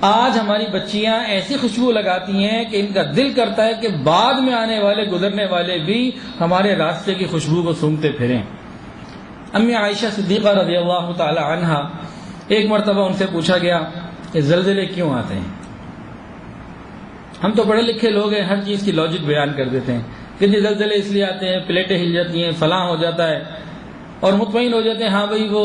آج ہماری بچیاں ایسی خوشبو لگاتی ہیں کہ ان کا دل کرتا ہے کہ بعد میں آنے والے گزرنے والے بھی ہمارے راستے کی خوشبو کو سونگھتے پھریں۔ امی عائشہ صدیقہ رضی اللہ تعالی عنہا، ایک مرتبہ ان سے پوچھا گیا کہ زلزلے کیوں آتے ہیں؟ ہم تو پڑھے لکھے لوگ ہیں، ہر چیز کی لاجک بیان کر دیتے ہیں کہ یہ زلزلے اس لیے آتے ہیں، پلیٹیں ہل جاتی ہیں، فلاں ہو جاتا ہے، اور مطمئن ہو جاتے ہیں ہاں بھائی وہ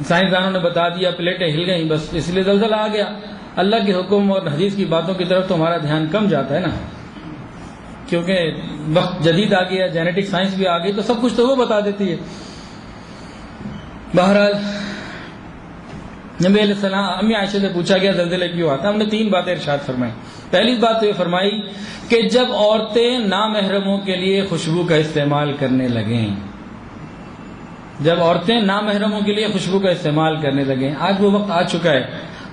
سائنسدانوں نے بتا دیا، پلیٹیں ہل گئیں، بس اس لیے زلزلہ آ گیا۔ اللہ کے حکم اور حدیث کی باتوں کی طرف تو ہمارا دھیان کم جاتا ہے نا، کیونکہ وقت جدید آ گیا، جینیٹک سائنس بھی آ گئی، تو سب کچھ تو وہ بتا دیتی ہے۔ بہرحال نبی علیہ السلام، امی عائشہ سے پوچھا گیا زلزلے کیوں آتا ہے، ہم نے 3 باتیں ارشاد فرمائی۔ پہلی بات تو یہ فرمائی کہ جب عورتیں نامحرموں کے لیے خوشبو کا استعمال کرنے لگیں، جب عورتیں نامحرموں کے لیے خوشبو کا استعمال کرنے لگیں۔ آج وہ وقت آ چکا ہے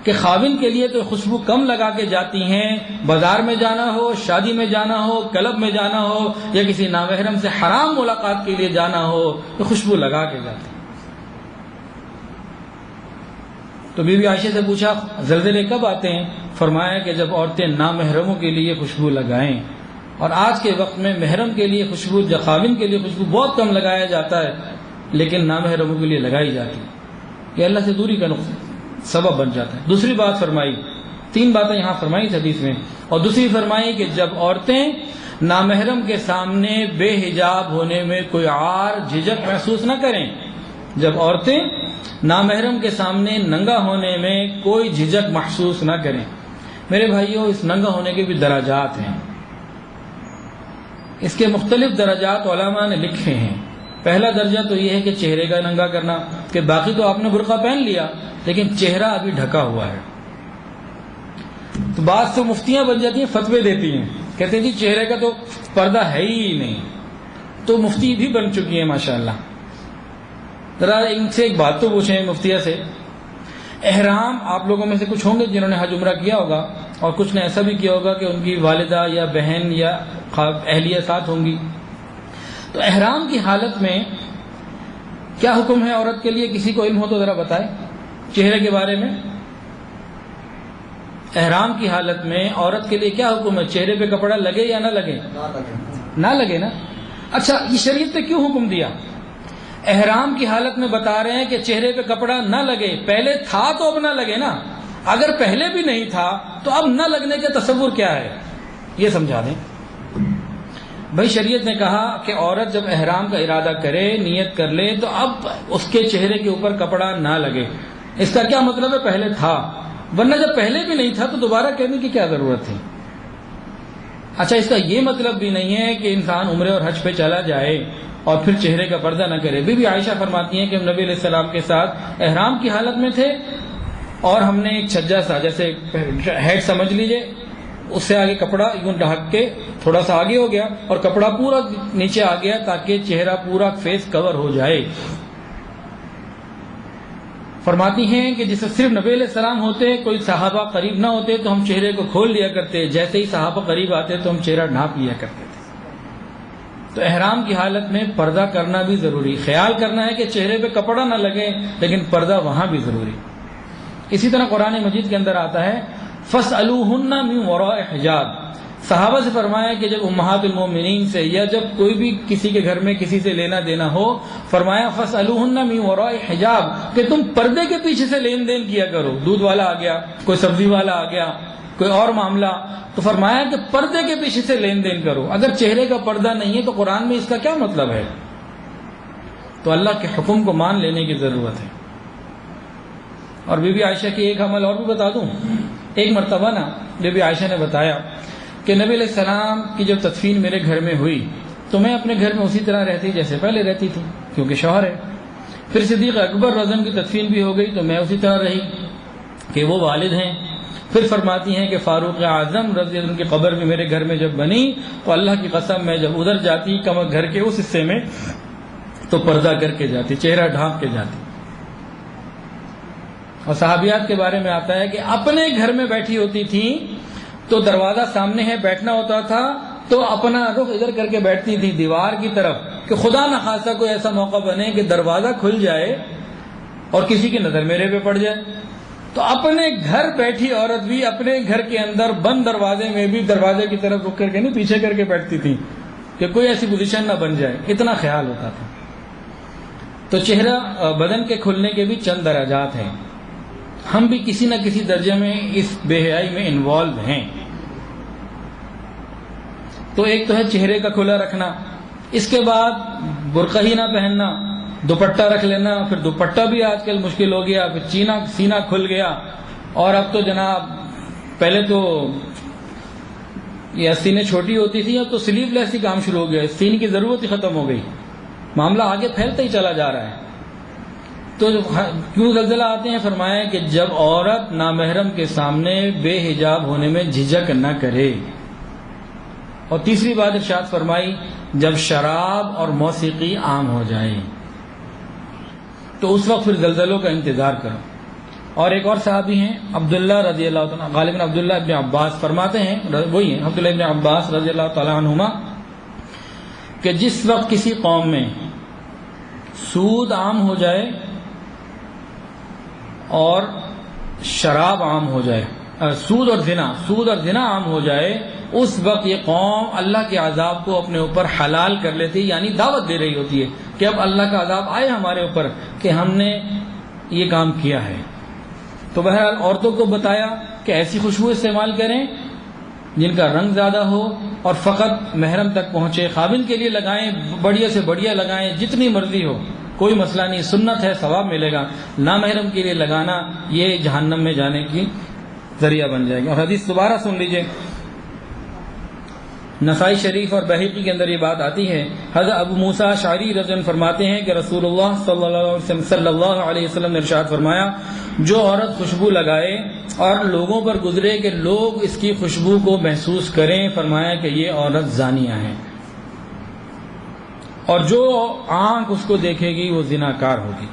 کہ خاوند کے لیے تو خوشبو کم لگا کے جاتی ہیں، بازار میں جانا ہو، شادی میں جانا ہو، کلب میں جانا ہو، یا کسی نامحرم سے حرام ملاقات کے لیے جانا ہو تو خوشبو لگا کے جاتی ہیں۔ تو بی بی عائشہ سے پوچھا زلزلے کب آتے ہیں؟ فرمایا کہ جب عورتیں نامحرموں کے لیے خوشبو لگائیں۔ اور آج کے وقت میں محرم کے لیے خوشبو، خاوند کے لیے خوشبو بہت کم لگایا جاتا ہے، لیکن نامحرموں کے لیے لگائی جاتی ہے، یہ اللہ سے دوری کا سبب بن جاتا ہے۔ دوسری بات فرمائی، 3 باتیں یہاں فرمائی حدیث میں، اور دوسری فرمائی کہ جب عورتیں نامحرم کے سامنے بے حجاب ہونے میں کوئی عار جھجک محسوس نہ کریں، جب عورتیں نامحرم کے سامنے ننگا ہونے میں کوئی جھجک محسوس نہ کریں۔ میرے بھائیوں، اس ننگا ہونے کے بھی درجات ہیں، اس کے مختلف درجات علماء نے لکھے ہیں۔ پہلا درجہ تو یہ ہے کہ چہرے کا ننگا کرنا، کہ باقی تو آپ نے برقع پہن لیا لیکن چہرہ ابھی ڈھکا ہوا ہے۔ تو بعض تو مفتیاں بن جاتی ہیں، فتوے دیتی ہیں، کہتے ہیں جی چہرے کا تو پردہ ہے ہی نہیں، تو مفتی بھی بن چکی ہیں ماشاءاللہ۔ ذرا ان سے ایک بات تو پوچھیں مفتیہ سے، احرام آپ لوگوں میں سے کچھ ہوں گے جنہوں نے حج عمرہ کیا ہوگا، اور کچھ نے ایسا بھی کیا ہوگا کہ ان کی والدہ یا بہن یا اہلیہ ساتھ ہوں گی۔ تو احرام کی حالت میں کیا حکم ہے عورت کے لیے؟ کسی کو علم ہو تو ذرا بتائے چہرے کے بارے میں۔ احرام کی حالت میں عورت کے لیے کیا حکم ہے؟ چہرے پہ کپڑا لگے یا نہ لگے؟ نہ لگے نا۔ اچھا، یہ شریعت نے کیوں حکم دیا؟ احرام کی حالت میں بتا رہے ہیں کہ چہرے پہ کپڑا نہ لگے، پہلے تھا تو اب نہ لگے نا، اگر پہلے بھی نہیں تھا تو اب نہ لگنے کا تصور کیا ہے، یہ سمجھا دیں۔ بھائی شریعت نے کہا کہ عورت جب احرام کا ارادہ کرے، نیت کر لے، تو اب اس کے چہرے کے اوپر کپڑا نہ لگے۔ اس کا کیا مطلب ہے؟ پہلے تھا، ورنہ جب پہلے بھی نہیں تھا تو دوبارہ کہنے کی کیا ضرورت تھی؟ اچھا، اس کا یہ مطلب بھی نہیں ہے کہ انسان عمرے اور حج پہ چلا جائے اور پھر چہرے کا پردہ نہ کرے۔ بی بی عائشہ فرماتی ہیں کہ ہم نبی علیہ السلام کے ساتھ احرام کی حالت میں تھے، اور ہم نے ایک چھجا سا، جیسے ہیڈ سمجھ لیجئے، اس سے آگے کپڑا یوں ڈھک کے تھوڑا سا آگے ہو گیا اور کپڑا پورا نیچے آ گیا تاکہ چہرہ پورا فیس کور ہو جائے۔ فرماتی ہیں کہ جسے صرف نبی علیہ السلام ہوتے، کوئی صحابہ قریب نہ ہوتے تو ہم چہرے کو کھول لیا کرتے، جیسے ہی صحابہ قریب آتے تو ہم چہرہ ڈھانپ لیا کرتے تھے۔ تو احرام کی حالت میں پردہ کرنا بھی ضروری، خیال کرنا ہے کہ چہرے پہ کپڑا نہ لگے لیکن پردہ وہاں بھی ضروری۔ اسی طرح قرآن مجید کے اندر آتا ہے فَاسْأَلُوهُنَّ مِنْ وَرَاءِ حِجَابٍ۔ صحابہ سے فرمایا کہ جب امہات المومنین سے یا جب کوئی بھی کسی کے گھر میں کسی سے لینا دینا ہو، فرمایا فَاسْأَلُوهُنَّ مِنْ وَرَاءِ حِجَابٍ، کہ تم پردے کے پیچھے سے لین دین کیا کرو۔ دودھ والا آ گیا، کوئی سبزی والا آ گیا، کوئی اور معاملہ، تو فرمایا کہ پردے کے پیچھے سے لین دین کرو۔ اگر چہرے کا پردہ نہیں ہے تو قرآن میں اس کا کیا مطلب ہے؟ تو اللہ کے حکم کو مان لینے کی ضرورت ہے۔ اور بی بی عائشہ کی ایک عمل اور بھی بتا دوں۔ ایک مرتبہ نا بی بی عائشہ نے بتایا کہ نبی علیہ السلام کی جب تدفین میرے گھر میں ہوئی تو میں اپنے گھر میں اسی طرح رہتی جیسے پہلے رہتی تھی، کیونکہ شوہر ہے۔ پھر صدیق اکبر رضی اللہ عنہ کی تدفین بھی ہو گئی تو میں اسی طرح رہی کہ وہ والد ہیں۔ پھر فرماتی ہیں کہ فاروق اعظم رضی اللہ عنہ کی قبر بھی میرے گھر میں جب بنی تو اللہ کی قسم میں جب ادھر جاتی گھر کے اس حصے میں تو پردہ کر کے جاتی، چہرہ ڈھانپ کے جاتی۔ اور صحابیات کے بارے میں آتا ہے کہ اپنے گھر میں بیٹھی ہوتی تھیں تو دروازہ سامنے ہے، بیٹھنا ہوتا تھا تو اپنا رخ ادھر کر کے بیٹھتی تھی دیوار کی طرف، کہ خدا نخواستہ کوئی ایسا موقع بنے کہ دروازہ کھل جائے اور کسی کی نظر میرے پہ پڑ جائے۔ تو اپنے گھر بیٹھی عورت بھی اپنے گھر کے اندر بند دروازے میں بھی دروازے کی طرف رک کر کے نہیں پیچھے کر کے بیٹھتی تھی کہ کوئی ایسی پوزیشن نہ بن جائے، اتنا خیال ہوتا تھا۔ تو چہرہ بدن کے کھلنے کے بھی چند درجات ہیں، ہم بھی کسی نہ کسی درجے میں اس بے حیائی میں انوالو ہیں۔ تو ایک تو ہے چہرے کا کھلا رکھنا، اس کے بعد برقع ہی نہ پہننا، دوپٹہ رکھ لینا، پھر دوپٹہ بھی آج کل مشکل ہو گیا، پھر سینہ کھل گیا، اور اب تو جناب پہلے تو یہ سینے چھوٹی ہوتی تھی، اب تو سلیو لیس ہی کام شروع ہو گیا، سین کی ضرورت ہی ختم ہو گئی، معاملہ آگے پھیلتا ہی چلا جا رہا ہے۔ تو کیوں زلزلہ آتے ہیں؟ فرمایا کہ جب عورت نامحرم کے سامنے بے حجاب ہونے میں جھجک نہ کرے، اور تیسری بات ارشاد فرمائی جب شراب اور موسیقی عام ہو جائے تو اس وقت پھر زلزلوں کا انتظار کرو۔ اور ایک اور صحابی ہیں عبداللہ رضی اللہ تعالیٰ، غالباً عبداللہ ابن عباس فرماتے ہیں، وہی ہیں عبداللہ ابن عباس رضی اللہ تعالیٰ عنہما، کہ جس وقت کسی قوم میں سود عام ہو جائے اور شراب عام ہو جائے، سود اور زنا عام ہو جائے، اس وقت یہ قوم اللہ کے عذاب کو اپنے اوپر حلال کر لیتی، یعنی دعوت دے رہی ہوتی ہے کہ اب اللہ کا عذاب آئے ہمارے اوپر کہ ہم نے یہ کام کیا ہے۔ تو بہرحال عورتوں کو بتایا کہ ایسی خوشبو استعمال کریں جن کا رنگ زیادہ ہو اور فقط محرم تک پہنچے، خاوند کے لیے لگائیں، بڑھیا سے بڑھیا لگائیں، جتنی مرضی ہو، کوئی مسئلہ نہیں، سنت ہے، ثواب ملے گا۔ نامحرم کے لیے لگانا یہ جہنم میں جانے کی ذریعہ بن جائے گا۔ اور حدیث دوبارہ سن لیجئے، نسائی شریف اور بہقی کے اندر یہ بات آتی ہے، حضرت ابو موسیٰ اشعری رضی اللہ عنہ فرماتے ہیں کہ رسول اللہ صلی اللہ علیہ وسلم نے ارشاد فرمایا، جو عورت خوشبو لگائے اور لوگوں پر گزرے کہ لوگ اس کی خوشبو کو محسوس کریں، فرمایا کہ یہ عورت زانیہ ہے، اور جو آنکھ اس کو دیکھے گی وہ زناکار ہوگی۔